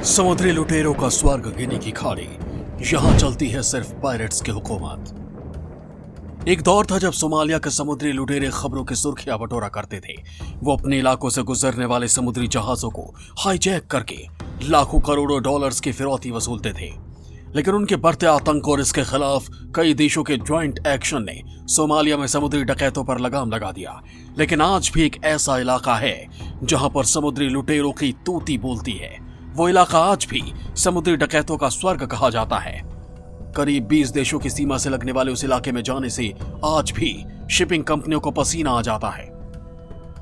समुद्री लुटेरों का स्वर्ग गिनी की खाड़ी, यहां चलती है सिर्फ पायरेट्स की हुकूमत। एक दौर था जब सोमालिया के समुद्री लुटेरे खबरों की सुर्खियां बटोरा करते थे। वो अपने इलाकों से गुजरने वाले समुद्री जहाजों को हाईजैक करके लाखों करोड़ों डॉलर्स की फिरौती वसूलते थे। लेकिन उनके बढ़ते आतंक और इसके खिलाफ कई देशों के ज्वाइंट एक्शन ने सोमालिया में समुद्री डकैतों पर लगाम लगा दिया। लेकिन आज भी एक ऐसा इलाका है जहां पर समुद्री लुटेरों की तूती बोलती है। वो इलाका आज भी समुद्री डकैतों का स्वर्ग कहा जाता है। करीब 20 देशों की सीमा से लगने वाले उस इलाके में जाने से आज भी शिपिंग कंपनियों को पसीना आ जाता है।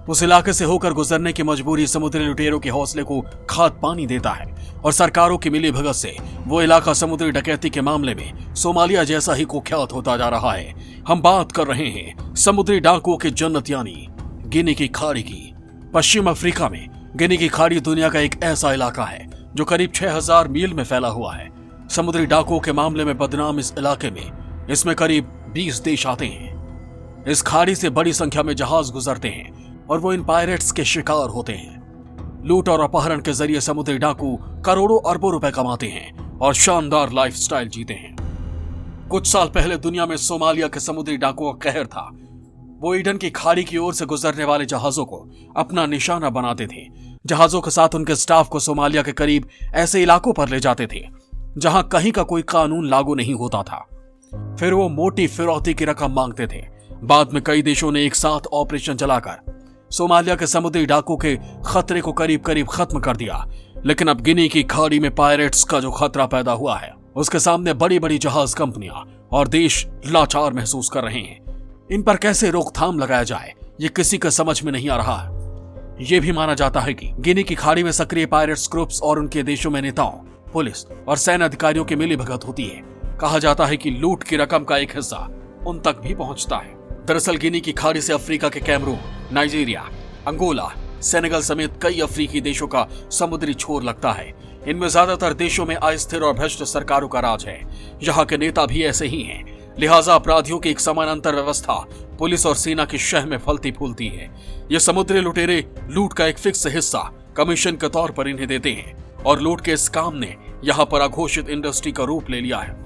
उस इलाके से होकर गुजरने की मजबूरी समुद्री लुटेरों के हौसले को खाद पानी देता है और सरकारों की मिली भगत से वो इलाका समुद्री डकैती के मामले में सोमालिया जैसा ही कुख्यात होता जा रहा है। हम बात कर रहे हैं समुद्री डाकुओं की जन्नत यानी गिनी की खाड़ी की। पश्चिम अफ्रीका में गिनी की खाड़ी दुनिया का एक ऐसा इलाका है जो करीब 6000 मील में फैला हुआ है। समुद्री डाकुओं के मामले में बदनाम इस इलाके में इसमें करीब 20 देश आते हैं। इस खाड़ी से बड़ी संख्या में जहाज गुजरते हैं और वो इन पायरेट्स के शिकार होते हैं। लूट और अपहरण के जरिए समुद्री डाकू करोड़ों अरबों रुपए कमाते हैं और शानदार लाइफस्टाइल जीते हैं। कुछ साल पहले दुनिया में सोमालिया के समुद्री डाकुओं का कहर था। वो ईडन की खाड़ी की ओर से गुजरने वाले जहाजों को अपना निशाना बनाते थे। जहाजों के साथ उनके स्टाफ को सोमालिया के करीब ऐसे इलाकों पर ले जाते थे जहां कहीं का कोई कानून लागू नहीं होता था। फिर वो मोटी फिरौती की रकम मांगते थे। बाद में कई देशों ने एक साथ ऑपरेशन चलाकर सोमालिया के समुद्री डाकू के खतरे को करीब करीब खत्म कर दिया। लेकिन अब गिनी की खाड़ी में पायरेट्स का जो खतरा पैदा हुआ है उसके सामने बड़ी बड़ी जहाज कंपनियां और देश लाचार महसूस कर रहे हैं। इन पर कैसे रोकथाम लगाया जाए ये किसी का समझ में नहीं आ रहा है। ये भी माना जाता है कि गिनी की खाड़ी में सक्रिय पायरेट्स ग्रुप्स और उनके देशों में नेताओं, पुलिस और सैन्य अधिकारियों की मिलीभगत होती है। कहा जाता है कि लूट की रकम का एक हिस्सा उन तक भी पहुंचता है। दरअसल गिनी की खाड़ी से अफ्रीका के कैमरून, नाइजीरिया, अंगोला, सेनेगल समेत कई अफ्रीकी देशों का समुद्री छोर लगता है। इनमें ज्यादातर देशों में अस्थिर और भ्रष्ट सरकारों का राज है। यहाँ के नेता भी ऐसे ही हैं। लिहाजा अपराधियों की एक समानांतर व्यवस्था पुलिस और सेना की शह में फलती फूलती है। ये समुद्री लुटेरे लूट का एक फिक्स हिस्सा कमीशन के तौर पर इन्हें देते हैं और लूट के इस काम ने यहाँ पर अघोषित इंडस्ट्री का रूप ले लिया है।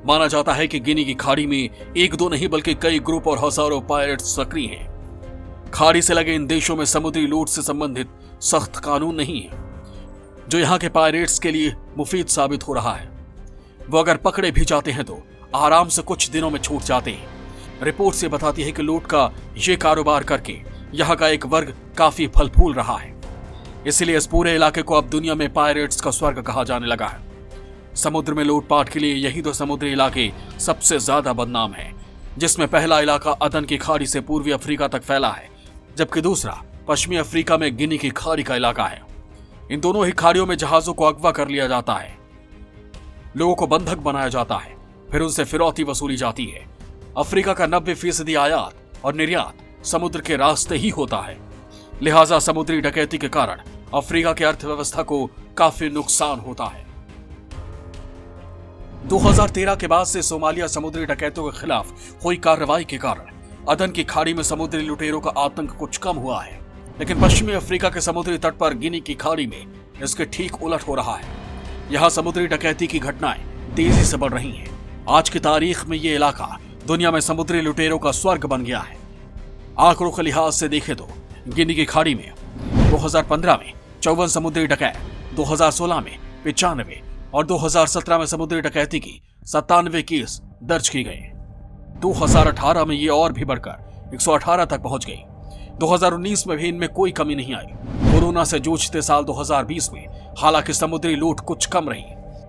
माना जाता है कि गिनी की खाड़ी में एक दो नहीं बल्कि कई ग्रुप और हजारों पायरेट्स सक्रिय हैं। खाड़ी से लगे इन देशों में समुद्री लूट से संबंधित सख्त कानून नहीं है जो यहाँ के पायरेट्स के लिए मुफीद साबित हो रहा है। वो अगर पकड़े भी जाते हैं तो आराम से कुछ दिनों में छूट जाते हैं। रिपोर्ट से बताती है कि लूट का ये कारोबार करके यहाँ का एक वर्ग काफी फल फूल रहा है। इसलिए इस पूरे इलाके को अब दुनिया में पायरेट्स का स्वर्ग कहा जाने लगा है। समुद्र में लूटपाट के लिए यही दो समुद्री इलाके सबसे ज्यादा बदनाम है, जिसमें पहला इलाका अदन की खाड़ी से पूर्वी अफ्रीका तक फैला है, जबकि दूसरा पश्चिमी अफ्रीका में गिनी की खाड़ी का इलाका है। इन दोनों ही खाड़ियों में जहाजों को अगवा कर लिया जाता है, लोगों को बंधक बनाया जाता है, फिर उनसे फिरौती वसूली जाती है। अफ्रीका का 90% आयात और निर्यात समुद्र के रास्ते ही होता है। लिहाजा समुद्री डकैती के कारण अफ्रीका की अर्थव्यवस्था को काफी नुकसान होता है। 2013 के बाद से सोमालिया समुद्री डकैतों के खिलाफ हुई कार्रवाई के कारण अदन की खाड़ी में समुद्री लुटेरों का आतंक कुछ कम हुआ है। लेकिन पश्चिमी अफ्रीका के समुद्री तट पर गिनी की खाड़ी में इसके ठीक उलट हो रहा है। यहाँ समुद्री डकैती की घटनाएं तेजी से बढ़ रही हैं। आज की तारीख में ये इलाका दुनिया में समुद्री लुटेरों का स्वर्ग बन गया है। आंकड़ों के लिहाज से देखें तो गिनी की खाड़ी में 2015 में 54 समुद्री डकैत, 2016 में 95 और 2017 में समुद्री डकैती की 97 केस दर्ज की गए। 2018 में ये और भी बढ़कर 118 तक पहुंच गई। 2019 में भी इनमें कोई कमी नहीं आई। कोरोना से जूझते साल 2020 में हालांकि समुद्री लूट कुछ कम रही।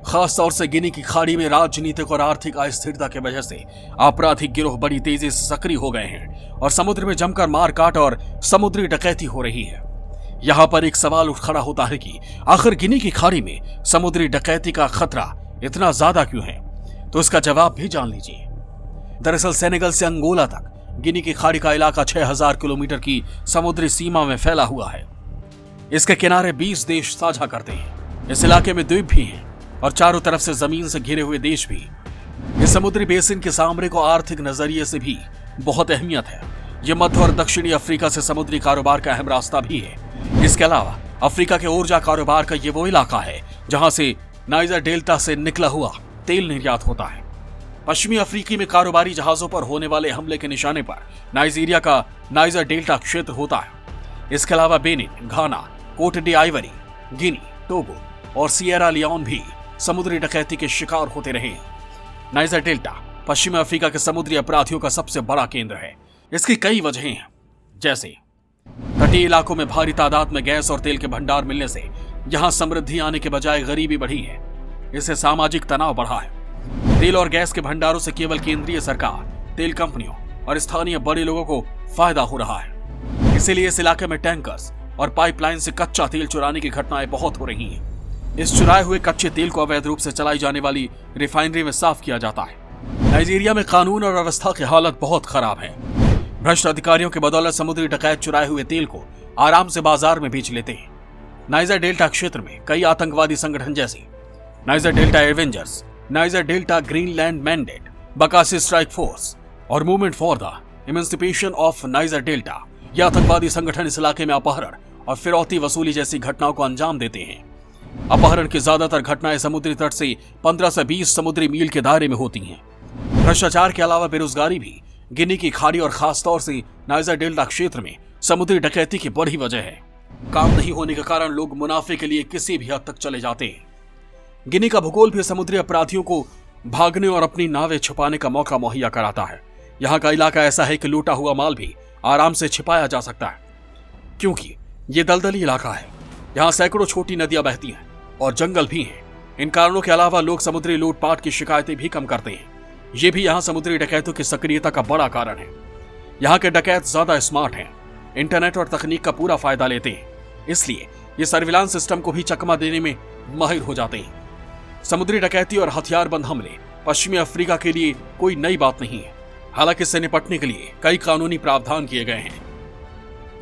खास तौर से गिनी की खाड़ी में राजनीतिक और आर्थिक अस्थिरता की वजह से आपराधिक गिरोह बड़ी तेजी से सक्रिय हो गए हैं और समुद्र में जमकर मारकाट और समुद्री डकैती हो रही है। यहाँ पर एक सवाल उठ खड़ा होता है कि आखिर गिनी की खाड़ी में समुद्री डकैती का खतरा इतना ज्यादा क्यों है? तो इसका जवाब भी जान लीजिए। दरअसल सेनेगल से अंगोला तक गिनी की खाड़ी का इलाका 6000 किलोमीटर की समुद्री सीमा में फैला हुआ है। इसके किनारे 20 देश साझा करते हैं। इस इलाके में द्वीप भी हैं और चारों तरफ से जमीन से घिरे हुए देश भी। इस समुद्री बेसिन के सामरिक और आर्थिक नजरिए से भी बहुत अहमियत है। यह मध्य और दक्षिणी अफ्रीका से समुद्री कारोबार का अहम रास्ता भी है। इसके अलावा अफ्रीका के ऊर्जा कारोबार का ये वो इलाका है जहां से नाइजर डेल्टा से निकला हुआ तेल निर्यात होता है। पश्चिमी अफ्रीकी में कारोबारी जहाजों पर होने वाले हमले के निशाने पर नाइजीरिया का नाइजर डेल्टा क्षेत्र होता है। इसके अलावा बेनिन, घाना, कोट डी आइवरी, गिनी, टोगो और सिएरा लियोन भी समुद्री डकैती के शिकार होते रहे हैं। नाइजर डेल्टा पश्चिमी अफ्रीका के समुद्री अपराधियों का सबसे बड़ा केंद्र है। इसकी कई वजहें हैं, जैसे तटीय इलाकों में भारी तादाद में गैस और तेल के भंडार मिलने से यहां समृद्धि आने के बजाय गरीबी बढ़ी है। इससे सामाजिक तनाव बढ़ा है। तेल और गैस के भंडारों से केवल केंद्रीय सरकार, तेल कंपनियों और स्थानीय बड़े लोगों को फायदा हो रहा है। इसीलिए इस इलाके में टैंकर्स और पाइपलाइन से कच्चा तेल चुराने की घटनाएं बहुत हो रही हैं। इस चुराए हुए कच्चे तेल को अवैध रूप से चलाई जाने वाली रिफाइनरी में साफ किया जाता है। नाइजीरिया में कानून और व्यवस्था की हालत बहुत खराब है। भ्रष्ट अधिकारियों की बदौलत समुद्री डकैत चुराए हुए तेल को आराम से बाजार में बेच लेते हैं। नाइजर डेल्टा क्षेत्र में कई आतंकवादी संगठन जैसे Niger Delta Avengers, Niger Delta Greenland Mandate, Bakassi Strike Force और Movement for the Emancipation of Niger Delta, यह आतंकवादी संगठन इस इलाके में अपहरण और फिरौती वसूली जैसी घटनाओं को अंजाम देते हैं। अपहरण की ज्यादातर घटनाएं समुद्री तट से 15 से 20 समुद्री मील के दायरे में होती हैं। भ्रष्टाचार के अलावा बेरोजगारी भी गिनी की खाड़ी और खासतौर से नाइजर डेल्टा क्षेत्र में समुद्री डकैती की बड़ी वजह है। काम नहीं होने के कारण लोग मुनाफे के लिए किसी भी हद तक चले जाते हैं। गिनी का भूगोल भी समुद्री अपराधियों को भागने और अपनी नावें छुपाने का मौका मुहैया कराता है। यहाँ का इलाका ऐसा है कि लूटा हुआ माल भी आराम से छिपाया जा सकता है, क्योंकि ये दलदली इलाका है। यहाँ सैकड़ों छोटी नदियां बहती हैं और जंगल भी हैं। इन कारणों के अलावा लोग समुद्री लूटपाट की शिकायतें भी कम करते हैं। ये भी यहाँ समुद्री डकैतों की सक्रियता का बड़ा कारण है। यहाँ के डकैत ज्यादा स्मार्ट हैं, इंटरनेट और तकनीक का पूरा फायदा लेते हैं, इसलिए ये सर्विलांस सिस्टम को भी चकमा देने में माहिर हो जाते हैं। समुद्री डकैती और हथियारबंद हमले पश्चिमी अफ्रीका के लिए कोई नई बात नहीं है। हालांकि इससे निपटने के लिए कई कानूनी प्रावधान किए गए हैं।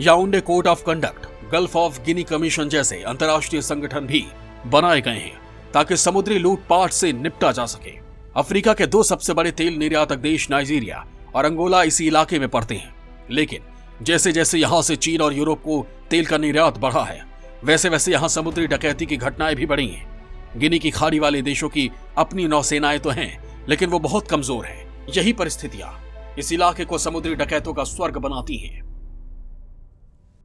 Yaounde code of conduct, gulf of Guinea commission जैसे अंतर्राष्ट्रीय संगठन भी बनाए गए हैं ताकि समुद्री लूटपाट से निपटा जा सके। अफ्रीका के दो सबसे बड़े तेल निर्यातक देश नाइजीरिया और अंगोला इसी इलाके में पड़ते हैं, लेकिन जैसे जैसे यहां से चीन और यूरोप को तेल का निर्यात बढ़ा है, वैसे वैसे यहां समुद्री डकैती की घटनाएं भी बढ़ी हैं। गिनी की खाड़ी वाले देशों की अपनी नौसेनाएं तो हैं, लेकिन वो बहुत कमजोर हैं। यही परिस्थितियां इस इलाके को समुद्री डकैतों का स्वर्ग बनाती हैं।